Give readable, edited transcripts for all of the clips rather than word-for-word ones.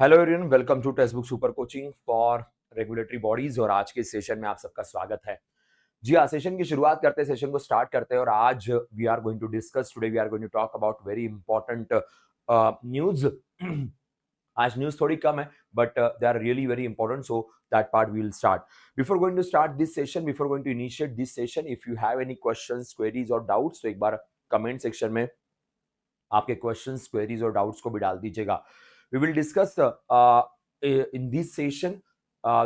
Hello everyone, welcome to Testbook super coaching for regulatory bodies. और आज के session में आप सबका स्वागत है। जी हाँ, सेशन की शुरुआत करते हैं, सेशन को स्टार्ट करते हैं। और आज we are going to discuss today we are going to talk about very important news. आज न्यूज थोड़ी कम है but they are really very important, so that part we will start. Before going to start this session, before going to initiate this session, if you have any questions, queries और doubts, तो एक बार comment section में आपके questions, queries और doubts को भी डाल दीजिएगा। We will discuss in this session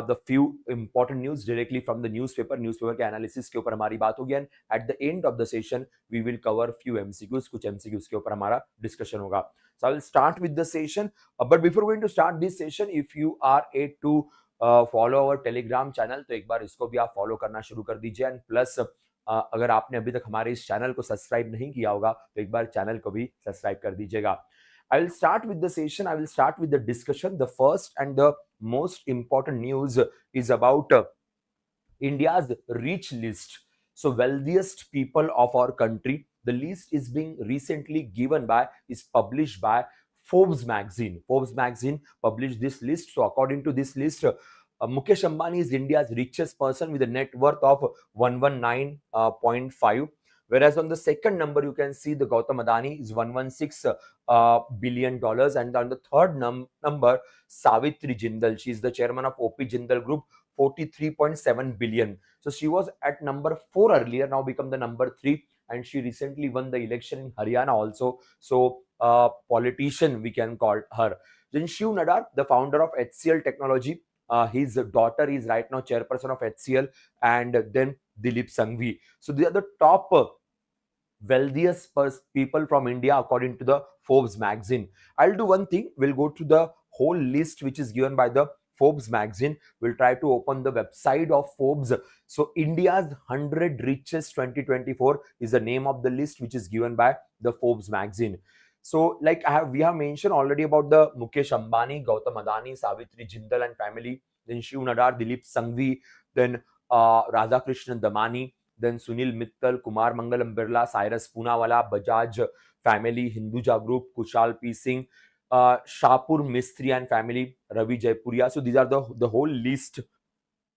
the few important news directly from the newspaper के एनालिसिस के ऊपर हमारी बात होगी। And at the end of the session we will cover few MCQs, कुछ MCQs के ऊपर हमारा डिस्कशन होगा। So I will start with the session, but before going to start this session, if you are yet to follow our Telegram channel, तो एक बार इसको भी आप फॉलो करना शुरू कर दीजिए। एंड प्लस अगर आपने अभी तक हमारे इस चैनल को सब्सक्राइब नहीं किया होगा तो एक बार चैनल को भी सब्सक्राइब कर दीजिएगा। I will start with the session. I will start with the discussion. The first and the most important news is about India's rich list. So wealthiest people of our country. The list is being recently published by Forbes magazine. Forbes magazine published this list. So according to this list, Mukesh Ambani is India's richest person with a net worth of 119.5. Whereas on the second number, you can see the Gautam Adani is $116 billion. And on the third number, Savitri Jindal, she is the chairman of OP Jindal Group, 43.7 billion. So she was at number 4 earlier, now become the number 3. And she recently won the election in Haryana also. So politician we can call her. Then Shiv Nadar, the founder of HCL Technology, his daughter is right now chairperson of HCL. And then Dilip Sanghvi. So they are the top wealthiest people from India according to the Forbes magazine. I'll do one thing. We'll go to the whole list which is given by the Forbes magazine. We'll try to open the website of Forbes. So India's 100 richest 2024 is the name of the list which is given by the Forbes magazine. So like we have mentioned already about the Mukesh Ambani, Gautam Adani, Savitri Jindal and family, then Shiv Nadar, Dilip Sanghvi, then Radhakrishnan Damani, then Sunil Mittal, Kumar Mangalam Birla, Cyrus Poonawalla, Bajaj family, Hinduja Group, Kushal P. Singh, Shapur Mistry and family, Ravi Jaipuria. So these are the whole list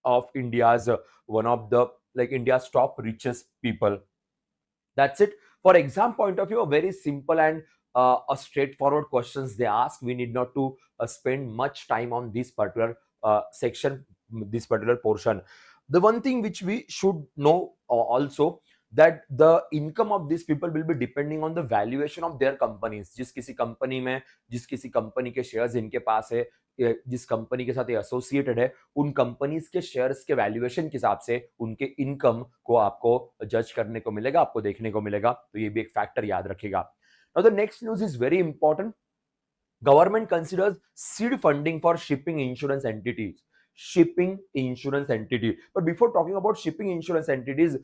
of India's one of the India's top richest people. That's it. For exam point of view, a very simple and a straightforward questions they ask. We need not to spend much time on this particular section, this particular portion. The one thing which we should know also, that the income of these people will be depending on the valuation of their companies. जिस किसी company के shares इनके पास है, जिस company के साथ ये associated है, उन कंपनीज के शेयर्स के वैल्यूएशन के हिसाब से उनके इनकम को आपको जज करने को मिलेगा, आपको देखने को मिलेगा। तो ये भी एक फैक्टर याद रखिएगा। Now the next news is very important. Government considers seed funding for shipping insurance entities. Shipping insurance entity. But before talking about shipping insurance entities,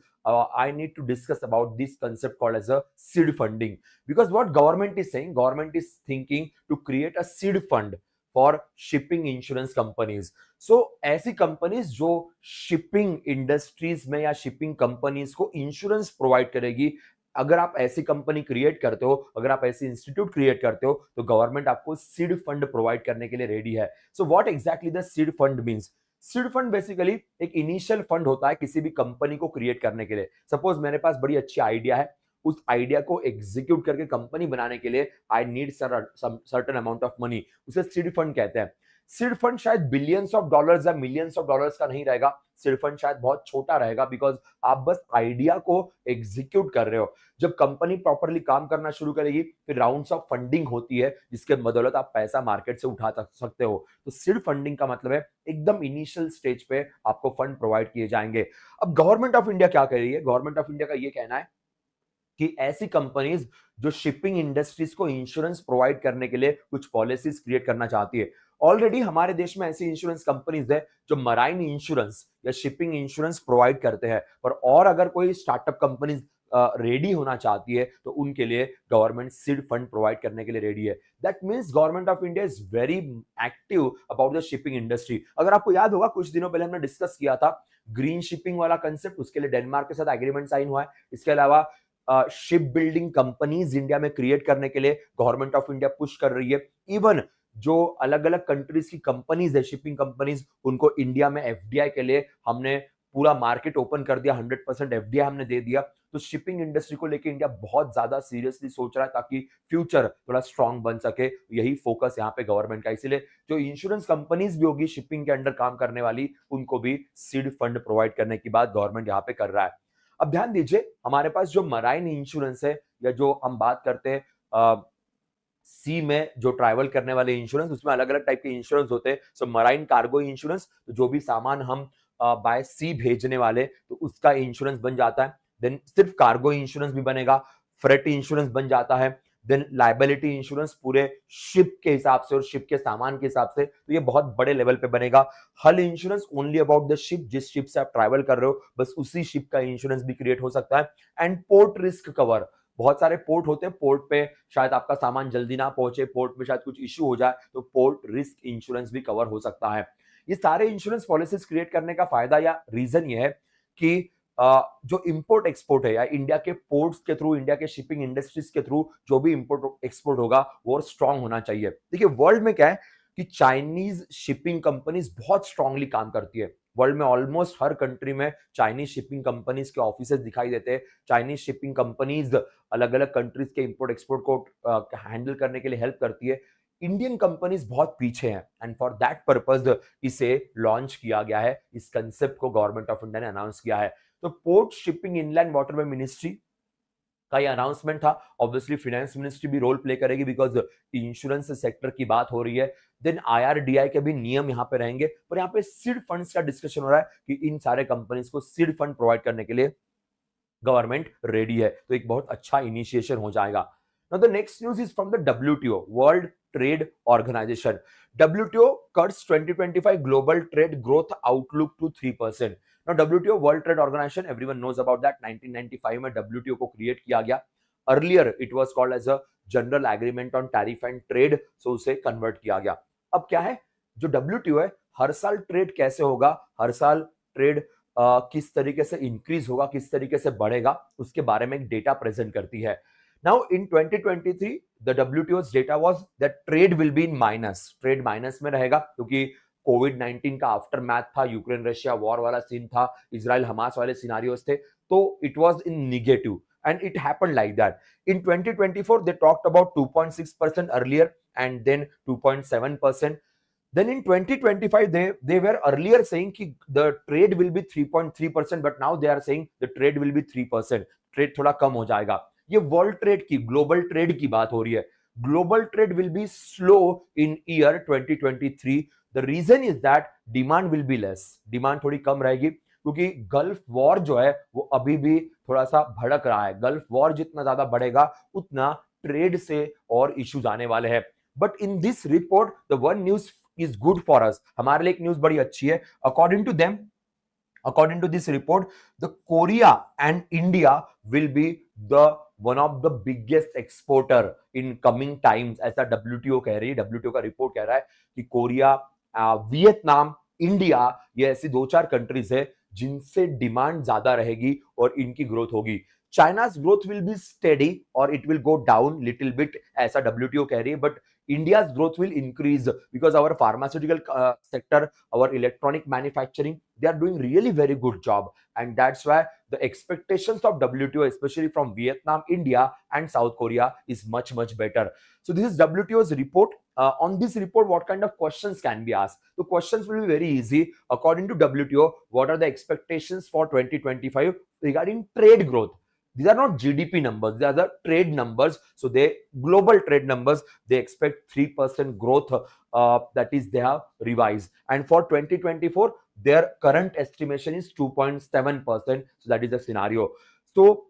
I need to discuss about this concept called as a seed funding. Because what government is saying, government is thinking to create a seed fund for shipping insurance companies. So ऐसी companies जो shipping industries में या shipping companies को insurance provide करेगी, अगर आप ऐसी company create करते हो, अगर आप ऐसी इंस्टीट्यूट क्रिएट करते हो, तो गवर्नमेंट आपको सीड फंड प्रोवाइड करने के लिए रेडी है. So what exactly the seed fund means? Seed fund basically एक इनिशियल फंड होता है किसी भी कंपनी को क्रिएट करने के लिए. सपोज मेरे पास बड़ी अच्छी आइडिया है, उस आइडिया को एग्जीक्यूट करके कंपनी बनाने के लिए I need certain amount of money, उसे सीड फंड कहते हैं. सीड फंड शायद बिलियंस ऑफ डॉलर्स या मिलियंस ऑफ डॉलर्स का नहीं रहेगा. सीड फंड शायद बहुत छोटा रहेगा, बिकॉज आप बस आइडिया को एग्जीक्यूट कर रहे हो. जब कंपनी प्रॉपरली काम करना शुरू करेगी, फिर राउंड्स ऑफ फंडिंग होती है, जिसके बदौलत आप पैसा मार्केट से उठा सकते हो. तो सीड फंडिंग का मतलब है एकदम इनिशियल स्टेज पे आपको फंड प्रोवाइड किए जाएंगे. अब गवर्नमेंट ऑफ इंडिया क्या कर रही है? गवर्नमेंट ऑफ इंडिया का ये कहना है कि ऐसी कंपनीज जो शिपिंग इंडस्ट्रीज को इंश्योरेंस प्रोवाइड करने के लिए कुछ पॉलिसीज क्रिएट करना चाहती है. ऑलरेडी हमारे देश में ऐसी इंश्योरेंस कंपनीज है जो मराइन इंश्योरेंस या शिपिंग इंश्योरेंस प्रोवाइड करते हैं. और अगर कोई स्टार्टअप कंपनीज रेडी होना चाहती है तो उनके लिए गवर्नमेंट सीड फंड प्रोवाइड करने के लिए रेडी है. That means government of India is very active about the shipping industry. अगर आपको याद होगा, कुछ दिनों पहले हमने डिस्कस किया था ग्रीन शिपिंग वाला कंसेप्ट, उसके लिए डेनमार्क के साथ एग्रीमेंट साइन हुआ है. इसके अलावा शिप बिल्डिंग कंपनीज इंडिया में क्रिएट करने के लिए गवर्नमेंट ऑफ इंडिया पुश कर रही है. इवन जो अलग अलग कंट्रीज की कंपनीज है, शिपिंग कंपनीज, उनको इंडिया में एफडीआई के लिए हमने पूरा मार्केट ओपन कर दिया, 100% एफडीआई हमने दे दिया। तो शिपिंग इंडस्ट्री को लेके इंडिया बहुत ज्यादा सीरियसली सोच रहा है ताकि फ्यूचर थोड़ा स्ट्रांग बन सके। यही फोकस यहाँ पे गवर्नमेंट का, इसीलिए जो इंश्योरेंस कंपनीज भी होगी शिपिंग के अंडर काम करने वाली, उनको भी सीड फंड प्रोवाइड करने की बात गवर्नमेंट यहाँ पे कर रहा है। अब ध्यान दीजिए, हमारे पास जो मराइन इंश्योरेंस है, या जो हम बात करते हैं सी में जो ट्रैवल करने वाले इंश्योरेंस, उसमें अलग अलग टाइप के इंश्योरेंस होते हैं। सो मराइन कार्गो इंश्योरेंस, तो जो भी सामान हम बाय सी भेजने वाले, तो उसका इंश्योरेंस बन जाता है। देन सिर्फ कार्गो इंश्योरेंस भी बनेगा, फ्रेट इंश्योरेंस बन जाता है, देन लायबिलिटी इंश्योरेंस पूरे शिप के हिसाब से और शिप के सामान के हिसाब से, तो ये बहुत बड़े लेवल पे बनेगा। हल insurance only about the ship, जिस शिप से आप ट्रैवल कर रहे हो बस उसी शिप का इंश्योरेंस भी क्रिएट हो सकता है। एंड पोर्ट रिस्क कवर, बहुत सारे पोर्ट होते हैं, पोर्ट पे शायद आपका सामान जल्दी ना पहुंचे, पोर्ट पे शायद कुछ इश्यू हो जाए, तो पोर्ट रिस्क इंश्योरेंस भी कवर हो सकता है। ये सारे इंश्योरेंस पॉलिसीज क्रिएट करने का फायदा या रीजन ये है कि जो इंपोर्ट एक्सपोर्ट है, या इंडिया के पोर्ट्स के थ्रू, इंडिया के शिपिंग इंडस्ट्रीज के थ्रू जो भी इंपोर्ट एक्सपोर्ट होगा वो स्ट्रांग होना चाहिए। देखिए वर्ल्ड में क्या है कि चाइनीज शिपिंग कंपनीज बहुत स्ट्रांगली काम करती है। वर्ल्ड में ऑलमोस्ट हर कंट्री में चाइनीज शिपिंग कंपनीज के ऑफिसेज दिखाई देते हैं। चाइनीज शिपिंग कंपनीज अलग अलग कंट्रीज के इंपोर्ट एक्सपोर्ट को हैंडल करने के लिए हेल्प करती है। इंडियन कंपनीज बहुत पीछे हैं, एंड फॉर दैट पर्पज इसे लॉन्च किया गया है। इस कंसेप्ट को गवर्नमेंट ऑफ इंडिया ने अनाउंस किया है। तो port shipping inland waterway ministry का ये अनाउंसमेंट था। ऑब्वियसली फाइनेंस मिनिस्ट्री भी रोल प्ले करेगी, बिकॉज इंश्योरेंस सेक्टर की बात हो रही है। देन आईआरडीआई के भी नियम यहाँ पे रहेंगे, पर यहाँ पे सीड फंड्स का डिस्कशन हो रहा है कि इन सारे कंपनीज को सीड फंड प्रोवाइड करने के लिए गवर्नमेंट रेडी है। तो एक बहुत अच्छा इनिशिएशन हो जाएगा। Now the next news is from the WTO, World Trade Organization. WTO cuts 2025 global trade growth outlook to 3%. Now WTO, World Trade Organization, everyone knows about that. 1995 में WTO को create किया गया. Earlier it was called as a General Agreement on Tariff and Trade, so उसे convert किया गया. अब क्या है, जो WTO है, हर साल ट्रेड कैसे होगा, हर साल ट्रेड किस तरीके से इंक्रीज होगा, किस तरीके से बढ़ेगा, उसके बारे में एक डेटा प्रेजेंट करती है। Now in 2023 the WTO's data was that trade will be in minus, trade minus में रहेगा क्योंकि कोविड-19 का आफ्टर मैथ था, यूक्रेन रशिया वॉर वाला सीन था, इजराइल हमास वाले सिनारियोस थे, तो it was in negative and it happened like that. In 2024 they talked about 2.6% earlier and then 2.7%. Then in 2025 they were earlier saying कि the trade will be 3.3%, but now they are saying the trade will be 3%. Trade थोड़ा कम हो जाएगा। ये world trade की, global trade की बात हो रही है। Global trade will be slow in year 2023। The reason is that demand will be less, demand थोड़ी कम रहेगी क्योंकि गल्फ वॉर जो है वो अभी भी थोड़ा सा भड़क रहा है। गल्फ वॉर जितना ज्यादा बढ़ेगा उतना ट्रेड से और इश्यूज आने वाले हैं। But in this report the one news is good for us, हमारे लिए एक न्यूज बड़ी अच्छी है। According to them, according to this report, the Korea and India will be the one of the biggest exporter in coming times, ऐसा WTO कह रही है। WTO का रिपोर्ट कह रहा है कि कोरिया, वियतनाम, इंडिया, ये ऐसी दो चार कंट्रीज है जिनसे डिमांड ज्यादा रहेगी और इनकी ग्रोथ होगी। चाइना's growth will be steady or it will go down little bit, ऐसा WTO कह रही है, but India's growth will increase because our pharmaceutical sector, our electronic manufacturing, they are doing really very good job, and that's why the expectations of WTO, especially from Vietnam, India and South Korea, is much better. So this is WTO's report. On this report, what kind of questions can be asked? The questions will be very easy. According to WTO, what are the expectations for 2025 regarding trade growth? These are not GDP numbers, they are the trade numbers. So they global trade numbers, they expect 3% growth, that is they have revised. And for 2024, their current estimation is 2.7%. So that is the scenario. So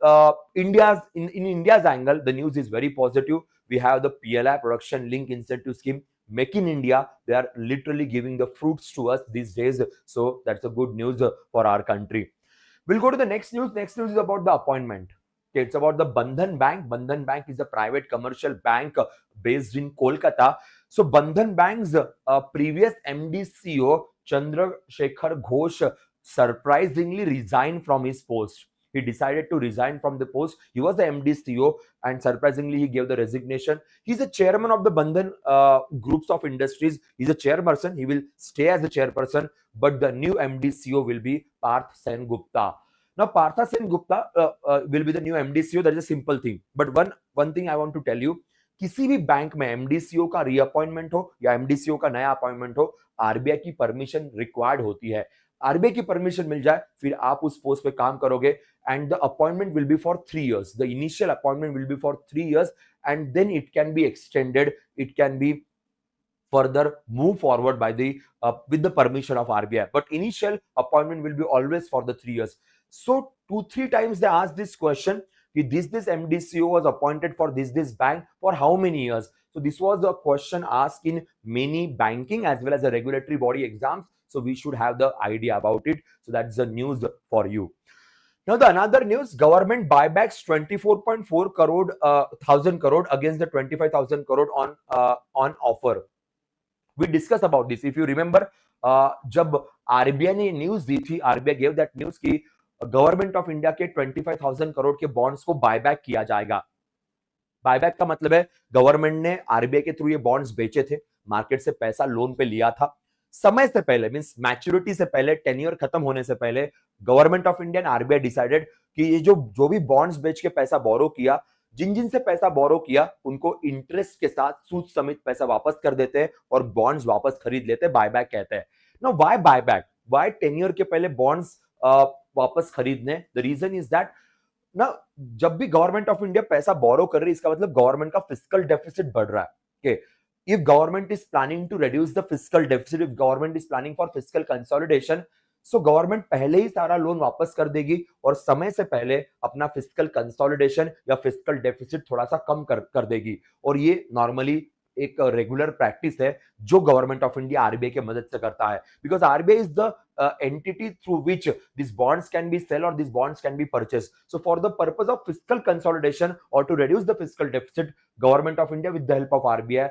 in India's angle, the news is very positive. We have the PLI, production link incentive scheme, Make in India. They are literally giving the fruits to us these days. So that's a good news for our country. We'll go to the next news. Next news is about the appointment. Okay, it's about the Bandhan Bank. Bandhan Bank is a private commercial bank based in Kolkata. So Bandhan Bank's previous MD CEO Chandrasekhar Ghosh surprisingly resigned from his post. he decided to resign from the post. He was the MD CEO, and surprisingly, he gave the resignation. He's a chairman of the Bandhan groups of industries. He's a chairperson. He will stay as a chairperson, but the new MD CEO will be Parth Sen Gupta. Now, Partha Sen Gupta will be the new MD CEO. That is a simple thing. But one thing I want to tell you, किसी भी bank में MD CEO का reappointment हो या MD CEO का नया appointment हो, RBI की परमिशन रिक्वायर्ड होती है. RBI की परमिशन मिल जाए, फिर आप उस पोस्ट पे काम करोगे, and the appointment will be for 3 years. The initial appointment will be for 3 years, and then it can be extended. It can be further move forward by the with the permission of RBI. But initial appointment will be always for the 3 years. So 2-3 times they asked this question. This MD CEO was appointed for this bank for how many years? So this was the question asked in many banking as well as the regulatory body exams. So we should have the idea about it. So that's the news for you. Now the another news, government buybacks 24.4 thousand crore against the 25,000 crore on offer. We discussed about this. If you remember, जब RBI ने news दी थी, RBI gave that news कि government of India के 25,000 करोड़ के bonds को buyback किया जाएगा. Buyback का मतलब है गवर्नमेंट ने आरबीआई के थ्रू ये बॉन्ड्स बेचे थे, मार्केट से पैसा लोन पे लिया था, समय से पहले, मींस मैच्योरिटी से पहले, टेन्योर खत्म होने से पहले government of India and RBI decided कि ये जो भी बॉन्ड्स बेच के पैसा बोरो किया, जिन से पैसा बोरो किया उनको इंटरेस्ट के साथ सूद समेत पैसा वापस कर देते हैं और बॉन्ड्स वापस खरीद लेते हैं. बायबैक कहते हैं. Know why buyback, why tenure के पहले बॉन्ड्स वापस खरीदने? द रीजन इज दैट ना, जब भी गवर्नमेंट ऑफ इंडिया पैसा बोरो कर रही है, इसका मतलब गवर्नमेंट का फिस्कल डेफिसिट बढ़ रहा है. okay? If government is planning to reduce the fiscal deficit, if government is planning for fiscal consolidation, so government पहले ही सारा लोन वापस कर देगी और समय से पहले अपना फिस्कल कंसोलिडेशन या फिस्कल डेफिसिट थोड़ा सा कम कर देगी. और ये नॉर्मली एक रेगुलर प्रैक्टिस है जो गवर्नमेंट ऑफ इंडिया आरबीआई के मदद से करता है. Because RBI is the entity through which these bonds can be sell or these bonds can be purchased. So for the purpose of fiscal consolidation or to reduce the fiscal deficit, government of India with the help of RBI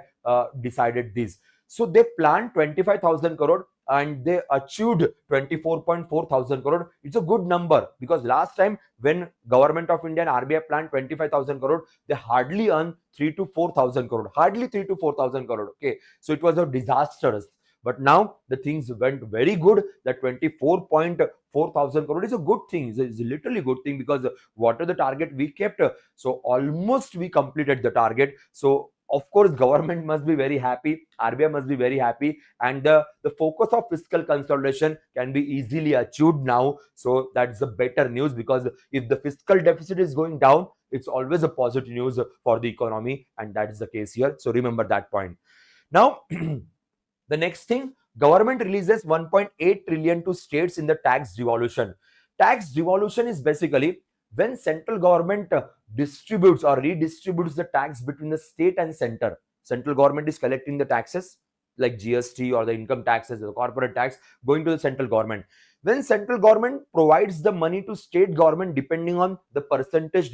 decided this. So they planned 25,000 crore and they achieved 24.4 thousand crore. It's a good number because last time when government of India and RBI planned 25,000 crore, they hardly earned 3 to 4,000 crore. Hardly 3 to 4,000 crore. Okay, so it was a disastrous. But now the things went very good. That 24.4 thousand crore is a good thing. It's a literally good thing because what are the target we kept? So almost we completed the target. So of course government must be very happy, RBI must be very happy, and the focus of fiscal consolidation can be easily achieved now. So that's the better news because if the fiscal deficit is going down, it's always a positive news for the economy, and that is the case here. So remember that point. Now the next thing, government releases 1.8 trillion to states in the tax devolution. Tax devolution is basically when central government distributes or redistributes the tax between the state and center. Central government is collecting the taxes like GST or the income taxes, the corporate tax going to the central government. When central government provides the money to state government depending on the percentage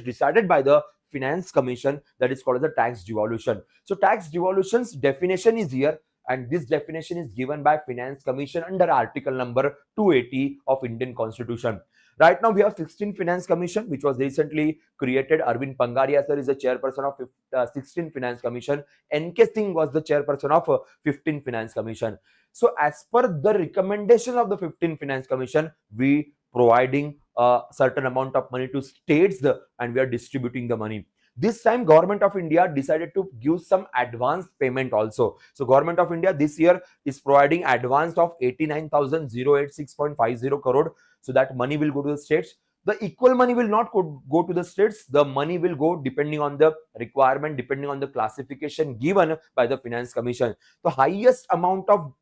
decided by the finance commission, that is called as the tax devolution. So tax devolution's definition is here, and this definition is given by finance commission under article number 280 of Indian constitution. Right now we have 16 finance commission which was recently created. Arvind Pangaria sir is the chairperson of 16 finance commission. NK Singh was the chairperson of 15 finance commission. So as per the recommendation of the 15 finance commission, we providing a certain amount of money to states and we are distributing the money. This time government of India decided to give some advance payment also. So government of India this year is providing advance of 89,086.50 crore. So that money will go to the states. The equal money will not go to the states. The money will go depending on the requirement, depending on the classification given by the finance commission. The highest amount of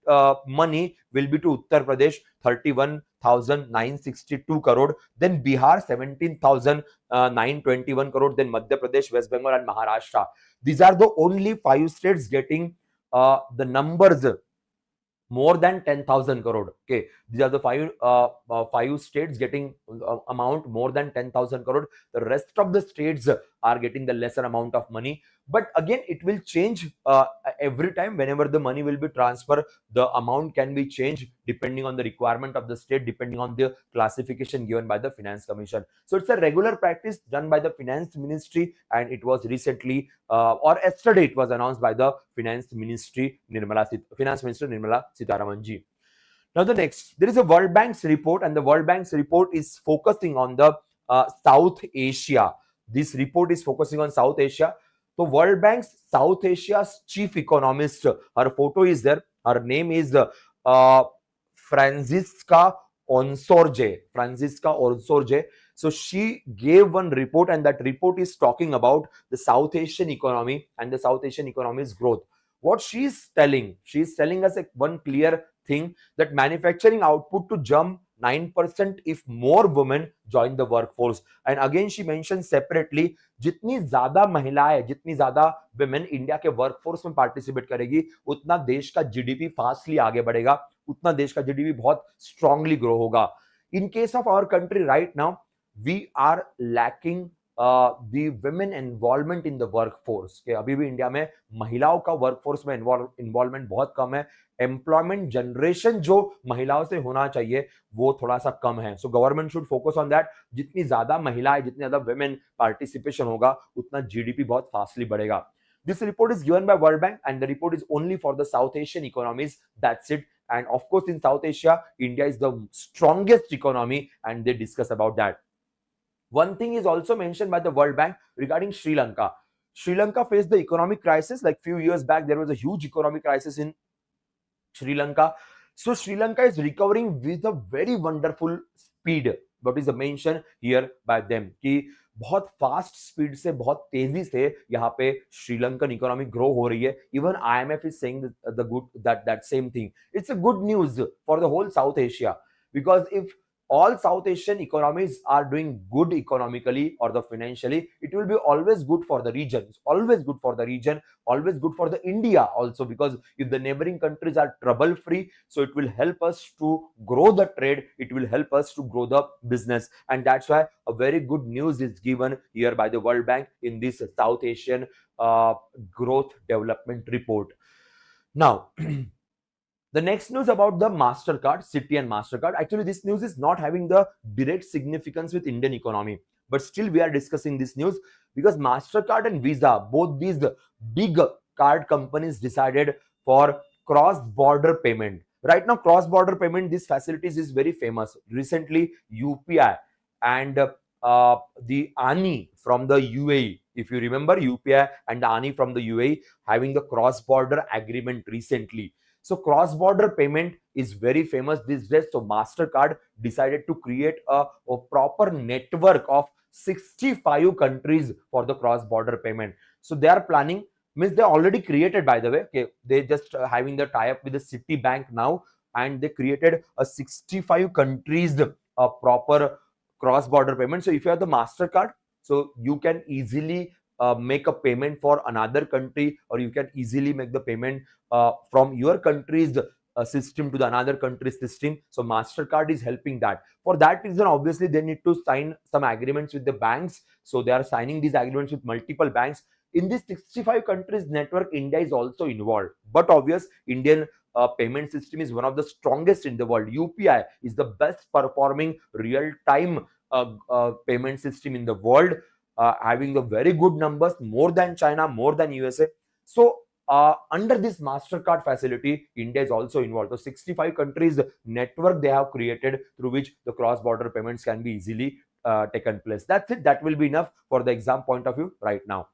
money will be to Uttar Pradesh, 31,962 crore. Then Bihar, 17,921 crore. Then Madhya Pradesh, West Bengal and Maharashtra. These are the only 5 states getting the numbers more than 10,000 crore. Okay, these are the 5 states getting amount more than 10,000 crore. The rest of the states are getting the lesser amount of money. But again, it will change every time. Whenever the money will be transferred, the amount can be changed depending on the requirement of the state, depending on the classification given by the Finance Commission. So it's a regular practice done by the Finance Ministry, and it was recently or yesterday it was announced by the Finance Minister Nirmala Sitharaman ji. Now the next, there is a World Bank's report, and the World Bank's report is focusing on the South Asia. This report is focusing on South Asia. So World Bank's South Asia's chief economist, her photo is there. Her name is Franziska Onsorge. So she gave one report, and that report is talking about the South Asian economy and the South Asian economy's growth. What she is telling us one clear thing, that manufacturing output to jump 9% if more women join the workforce. And again she mentioned separately, जितनी ज्यादा महिलाएं, जितनी ज्यादा women India के workforce में participate करेगी, उतना देश का जीडीपी फास्टली आगे बढ़ेगा, उतना देश का जीडीपी बहुत स्ट्रांगली ग्रो होगा. In case of our country right now, we are lacking the women involvement in the workforce. के अभी भी इंडिया में महिलाओं का वर्कफोर्स में इन्वॉल्वमेंट बहुत कम है. एम्प्लॉयमेंट जनरेशन जो महिलाओं से होना चाहिए वो थोड़ा सा कम है. So government should focus on that. जितनी ज्यादा महिलाएं, जितनी ज्यादा women पार्टिसिपेशन होगा, उतना जीडीपी बहुत फास्टली बढ़ेगा. This report is given by World Bank, and the report is only for the South Asian economies. That's it. And of course, in South Asia, India is the strongest economy, and they discuss about that. One thing is also mentioned by the World Bank regarding Sri Lanka. Sri Lanka faced the economic crisis. Like few years back, there was a huge economic crisis in Sri Lanka. So Sri Lanka is recovering with a very wonderful speed. What is mentioned here by them कि बहुत fast speed से, बहुत तेजी से यहाँ पे Sri Lankan economy grow हो रही है. Even IMF is saying the good that same thing. It's a good news for the whole South Asia, because if all South Asian economies are doing good economically or the financially, it will be always good for the region, always good for the region, always good for the India also, because if the neighboring countries are trouble free, so it will help us to grow the trade, it will help us to grow the business. And that's why a very good news is given here by the World Bank in this South Asian growth development report. Now the next news about the MasterCard, Citi and MasterCard. Actually, this news is not having the direct significance with Indian economy, but still we are discussing this news because MasterCard and Visa, both these big card companies, decided for cross-border payment. Right now, cross-border payment, these facilities is very famous. Recently, UPI and the ANI from the UAE. If you remember, UPI and the ANI from the UAE having the cross-border agreement recently. So cross-border payment is very famous these days. So MasterCard decided to create a proper network of 65 countries for the cross-border payment. So they are planning, means they already created, by the way. Okay, they just having the tie-up with the Citibank now, and they created a 65 countries proper cross-border payment. So if you have the MasterCard, so you can easily make a payment for another country, or you can easily make the payment from your country's system to the another country's system. So MasterCard is helping that. For that reason, obviously, they need to sign some agreements with the banks. So they are signing these agreements with multiple banks. In this 65 countries network, India is also involved. But obvious, Indian payment system is one of the strongest in the world. UPI is the best performing real-time payment system in the world. Having a very good numbers, more than China, more than USA. So under this MasterCard facility, India is also involved. So 65 countries network they have created through which the cross-border payments can be easily taken place. That's it. That will be enough for the exam point of view right now.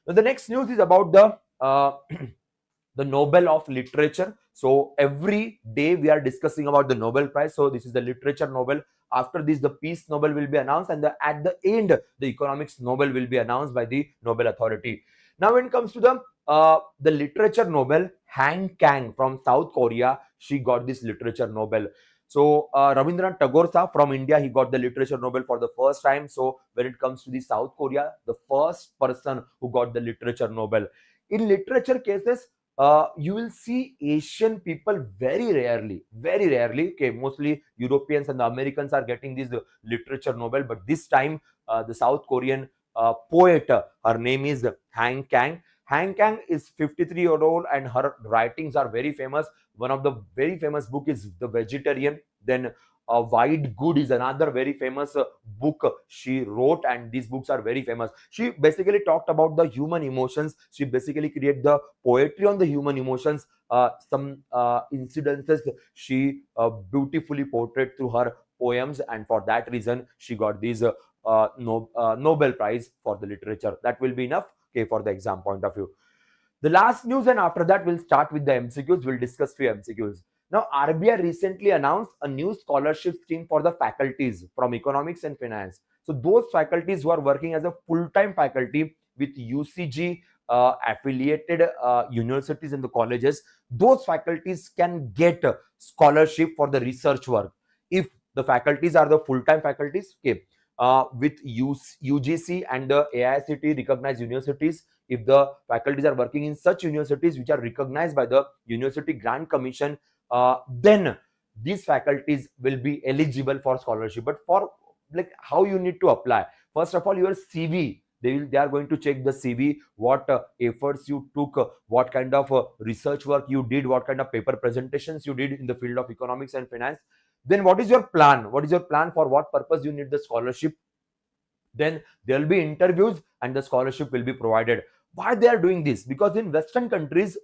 Now the next news is about the the Nobel of Literature. So every day we are discussing about the Nobel Prize. So this is the Literature Nobel. After this, the Peace Nobel will be announced, and at the end, the Economics Nobel will be announced by the Nobel Authority. Now, when it comes to the Literature Nobel, Han Kang from South Korea, she got this Literature Nobel. So Rabindranath Tagore sir from India, he got the Literature Nobel for the first time. So when it comes to the South Korea, the first person who got the Literature Nobel. In literature cases, you will see Asian people very rarely. Okay, mostly Europeans and the Americans are getting this Literature Nobel, but this time the South Korean poet. Her name is Han Kang. Han Kang is 53-year-old and her writings are very famous. One of the very famous book is The Vegetarian. Then White Good is another very famous book she wrote, and these books are very famous. She basically talked about the human emotions. She basically created the poetry on the human emotions. Some incidences she beautifully portrayed through her poems, and for that reason she got this Nobel Prize for the literature. That will be enough, okay, for the exam point of view. The last news, and after that we'll start with the MCQs. We'll discuss few MCQs. Now, RBI recently announced a new scholarship scheme for the faculties from economics and finance. So those faculties who are working as a full-time faculty with UCG affiliated universities and the colleges, those faculties can get a scholarship for the research work. If the faculties are the full-time faculties, okay, with UGC and the AICTE recognized universities, if the faculties are working in such universities which are recognized by the University Grant Commission, then these faculties will be eligible for scholarship. But for like how you need to apply, first of all, your CV, they are going to check the CV, what efforts you took, what kind of research work you did, what kind of paper presentations you did in the field of economics and finance. Then what is your plan? What is your plan? For what purpose you need the scholarship? Then there will be interviews and the scholarship will be provided. Why they are doing this? Because in Western countries,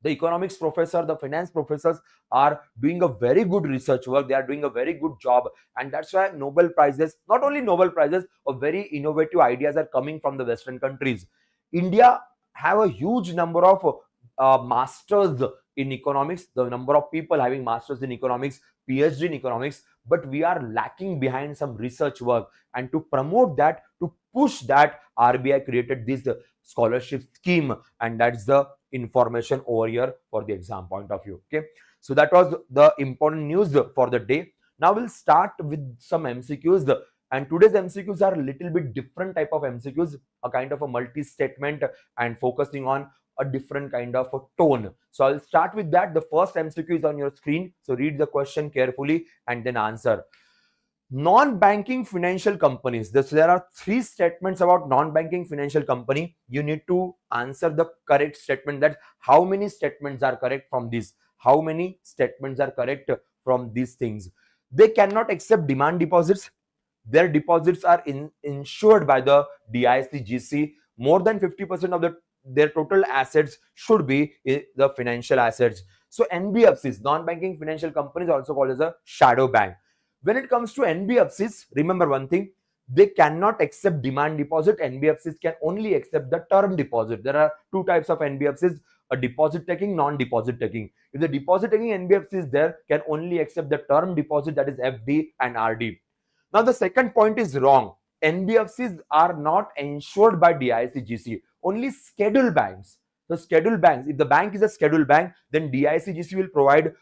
the economics professor, the finance professors are doing a very good research work. They are doing a very good job, and that's why Nobel Prizes, not only Nobel Prizes, or very innovative ideas are coming from the Western countries. India have a huge number of masters in economics, the number of people having masters in economics, PhD in economics, but we are lacking behind some research work. And to promote that, to push that, RBI created this scholarship scheme, and that's the information over here for the exam point of view. Okay, so that was the important news for the day. Now we'll start with some MCQs, and today's MCQs are a little bit different type of MCQs, a kind of a multi-statement and focusing on a different kind of a tone. So I'll start with that. The first MCQ is on your screen, so read the question carefully and then answer. Non-banking financial companies. There are three statements about non-banking financial company. You need to answer the correct statement. That how many statements are correct from this? How many statements are correct from these things? They cannot accept demand deposits. Their deposits are insured by the DICGC. More than 50% of their total assets should be the financial assets. So NBFCs, non-banking financial companies, also called as a shadow bank. When it comes to NBFCs, remember one thing, they cannot accept demand deposit. NBFCs can only accept the term deposit. There are two types of NBFCs, a deposit taking, non-deposit taking. If the deposit taking NBFC is there, can only accept the term deposit, that is FD and RD. Now the second point is wrong. NBFCs are not insured by DICGC, only scheduled banks. The scheduled banks, if the bank is a scheduled bank, then DICGC will provide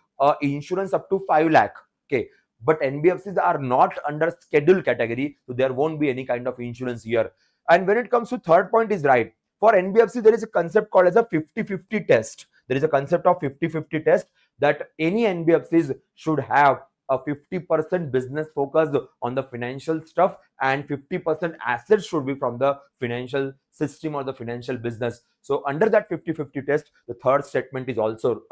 insurance up to 5 lakh. Okay, but NBFCs are not under scheduled category, so there won't be any kind of insurance here. And when it comes to third point is right. For NBFC, there is a concept called as a 50-50 test. There is a concept of 50-50 test, that any NBFCs should have a 50% business focused on the financial stuff and 50% assets should be from the financial system or the financial business. So under that 50-50 test, the third statement is also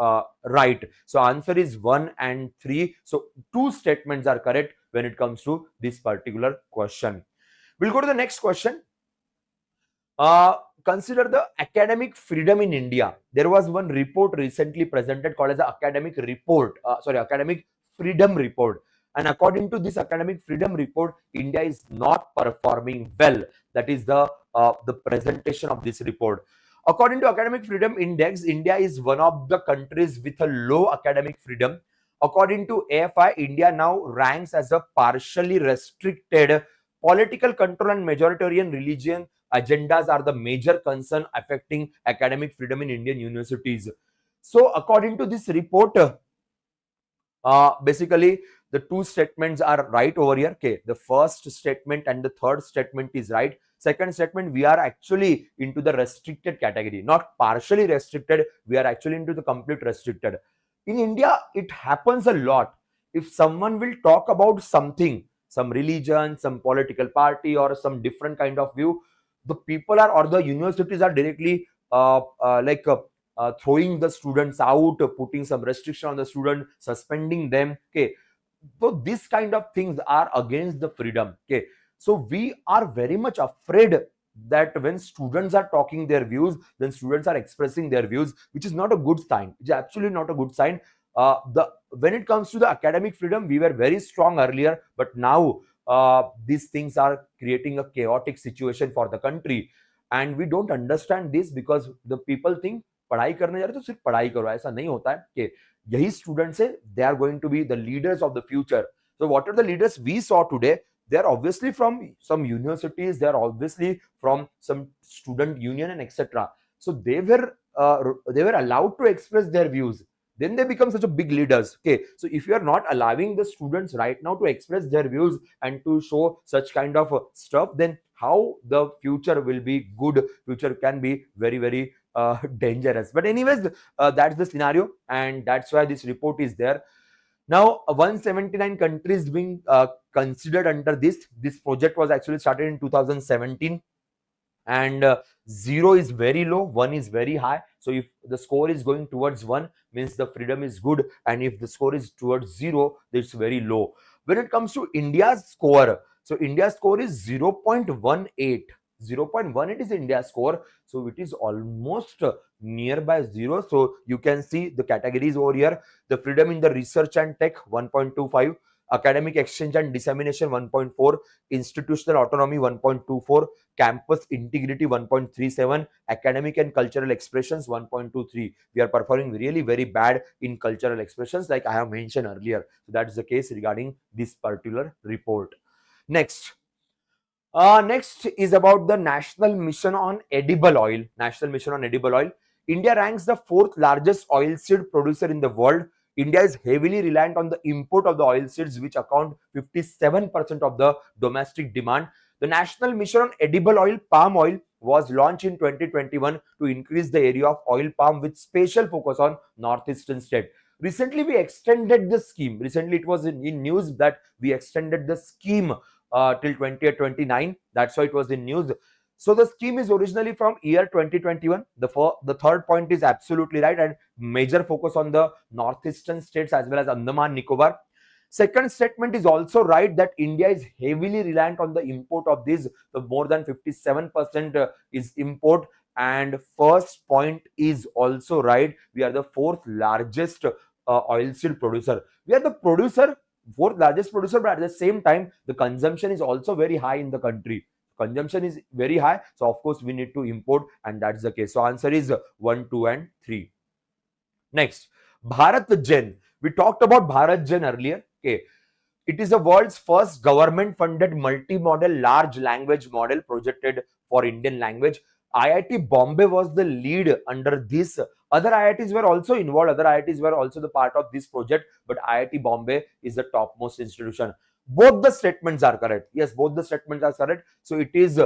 right. So answer is 1 and 3. So two statements are correct when it comes to this particular question. We'll go to the next question. Consider the academic freedom in India. There was one report recently presented called as the academic freedom report. And according to this academic freedom report, India is not performing well. That is the presentation of this report. According to Academic Freedom Index, India is one of the countries with a low academic freedom. According to AFI, India now ranks as a partially restricted. Political control and majoritarian religion agendas are the major concern affecting academic freedom in Indian universities. So according to this report, basically the two statements are right over here. Okay, the first statement and the third statement is right. Second statement, we are actually into the restricted category, not partially restricted. We are actually into the complete restricted. In India, it happens a lot. If someone will talk about something, some religion, some political party, or some different kind of view, the people are, or the universities are directly throwing the students out, putting some restriction on the student, suspending them. Okay, so this kind of things are against the freedom. Okay, so we are very much afraid that when students are talking their views, when students are expressing their views, which is not a good sign. It's absolutely not a good sign. The when it comes to the academic freedom, we were very strong earlier, but now these things are creating a chaotic situation for the country, and we don't understand this because the people think पढ़ाई करने जा रहे तो सिर्फ पढ़ाई करो, ऐसा नहीं होता है कि यही स्टूडेंट्स है, they are going to be the leaders of the future. So what are the leaders we saw today? They are obviously from some universities, they are obviously from some student union and etc. So they were allowed to express their views, then they become such a big leaders. Okay, so if you are not allowing the students right now to express their views and to show such kind of stuff, then how the future will be good? Future can be very, very dangerous. But anyways, that's the scenario, and that's why this report is there. Now 179 countries being considered under this project was actually started in 2017, and 0 is very low, 1 is very high. So if the score is going towards 1, means the freedom is good, and if the score is towards 0, it's very low. When it comes to India's score, so India's score is 0.18. 0.18 is India's score, so it is almost nearby 0. So you can see the categories over here. The freedom in the research and tech 1.25, academic exchange and dissemination 1.4, institutional autonomy 1.24, campus integrity 1.37, academic and cultural expressions 1.23. We are performing really very bad in cultural expressions, like I have mentioned earlier. So that is the case regarding this particular report. Next is about the National Mission on Edible Oil. National Mission on Edible Oil. India ranks the 4th largest oilseed producer in the world. India is heavily reliant on the import of the oilseeds, which account 57% of the domestic demand. The National Mission on Edible Oil, palm oil, was launched in 2021 to increase the area of oil palm with special focus on northeastern state. Recently, we extended the scheme. Recently, it was in news that we extended the scheme till 2029. That's why it was in news. So the scheme is originally from year 2021. The third point is absolutely right, and major focus on the northeastern states as well as Andaman Nicobar. Second statement is also right, that India is heavily reliant on the import of these. So more than 57% is import. And first point is also right. We are the 4th largest oilseed producer. We are the fourth largest producer, but at the same time, the consumption is also very high in the country. Consumption is very high, so of course we need to import, and that's the case. So answer is 1, 2, and 3. Next, Bharat Gen. We talked about Bharat Gen earlier. Okay, it is the world's first government-funded multi-model large language model projected for Indian language. IIT Bombay was the lead under this. Other IITs were also involved. Other IITs were also the part of this project, but IIT Bombay is the topmost institution. Both the statements are correct. Yes, both the statements are correct. So it is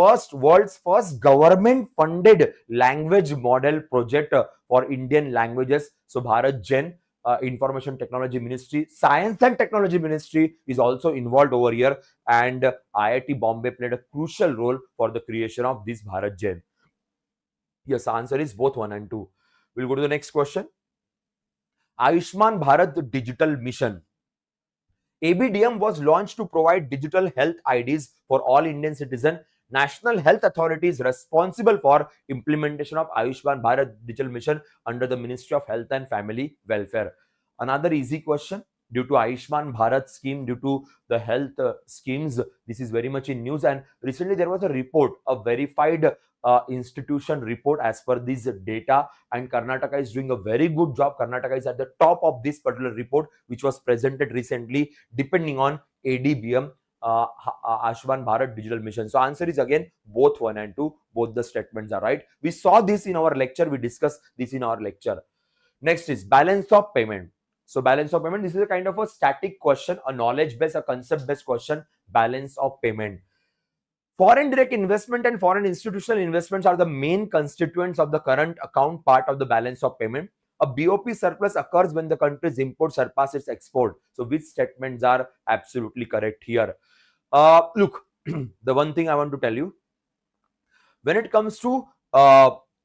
world's first government-funded language model project for Indian languages. So Bharat Gen. Information Technology Ministry, Science and Technology Ministry is also involved over here, and IIT Bombay played a crucial role for the creation of this Bharat Gen. Yes, answer is both 1 and 2. We'll go to the next question. Ayushman Bharat Digital Mission. ABDM was launched to provide digital health IDs for all Indian citizens. National Health Authority is responsible for implementation of Ayushman Bharat Digital Mission under the Ministry of Health and Family Welfare. Another easy question. Due to Ayushman Bharat scheme, due to the health schemes, this is very much in news. And recently there was a report, a verified institution report as per this data, and Karnataka is doing a very good job. Karnataka is at the top of this particular report, which was presented recently, depending on ADBM. Ayushman Bharat Digital Mission. So answer is again both 1 and 2. Both the statements are right. We saw this in our lecture. We discussed this in our lecture. Next is balance of payment. So balance of payment, this is a kind of a static question, a knowledge based, a concept based question. Balance of payment. Foreign direct investment and foreign institutional investments are the main constituents of the current account part of the balance of payment. A BOP surplus occurs when the country's import surpasses its export. So which statements are absolutely correct here? Look, the one thing I want to tell you, when it comes to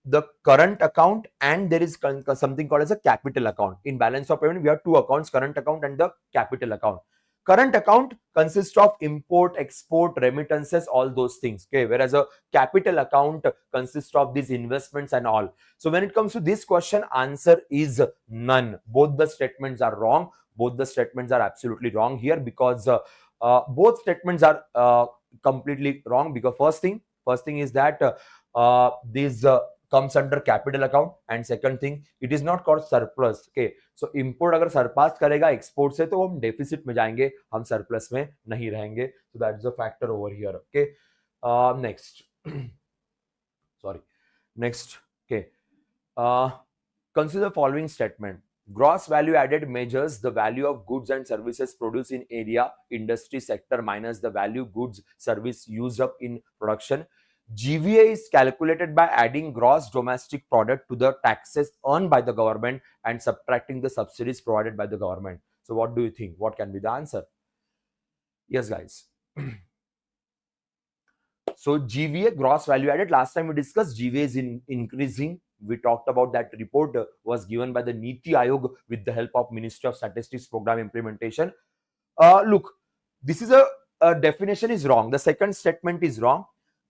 the current account, and there is something called as a capital account. In balance of payment, we have two accounts, current account and the capital account. Current account consists of import, export, remittances, all those things. Okay, whereas a capital account consists of these investments and all. So when it comes to this question, answer is none. Both the statements are wrong. Both the statements are absolutely wrong here, because both statements are completely wrong. Because first thing is that this comes under capital account, and second thing, it is not called surplus. Okay, so import अगर surpass करेगा export से, तो हम deficit में जाएंगे, हम surplus में नहीं रहेंगे. So that is a factor over here. Okay, next. Sorry, next. Okay, consider the following statement. Gross value added measures the value of goods and services produced in area, industry sector minus the value goods service used up in production. GVA is calculated by adding gross domestic product to the taxes earned by the government and subtracting the subsidies provided by the government. So what do you think? What can be the answer? Yes, guys. So GVA, gross value added, last time we discussed GVA is increasing. We talked about that. Report was given by the Niti Aayog with the help of Ministry of Statistics program implementation. Look, this is a definition is wrong. The second statement is wrong.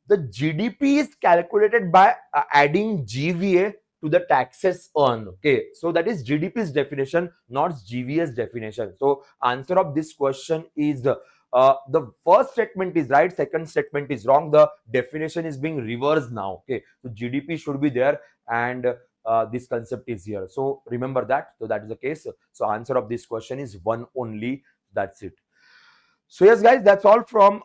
The GDP is calculated by adding GVA to the taxes earned. Okay, so that is GDP's definition, not GVA's definition. So answer of this question is the first statement is right, second statement is wrong. The definition is being reversed now. Okay, so GDP should be there, and this concept is here. So remember that. So that is the case. So answer of this question is one only. That's it. So yes, guys, that's all from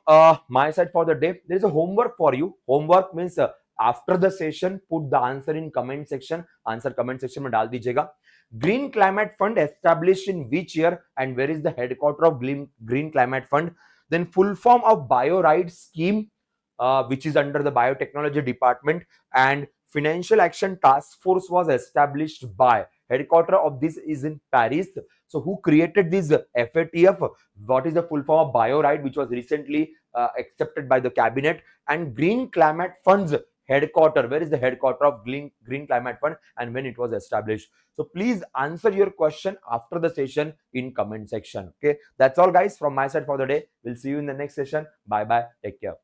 my side for the day. There is a homework for you. Homework means after the session, put the answer in comment section. Answer comment section में डाल दीजिएगा. Green Climate Fund established in which year, and where is the headquarter of Green Climate Fund? Then full form of BioRide scheme, which is under the biotechnology department, and Financial Action Task Force was established by. Headquarter of this is in Paris. So who created this FATF? What is the full form of BioRide, which was recently accepted by the cabinet? And Green Climate Fund's headquarter, where is the headquarter of Green Climate Fund, and when it was established? So please answer your question after the session in comment section. Okay, that's all, guys, from my side for the day. We'll see you in the next session. Bye bye, take care.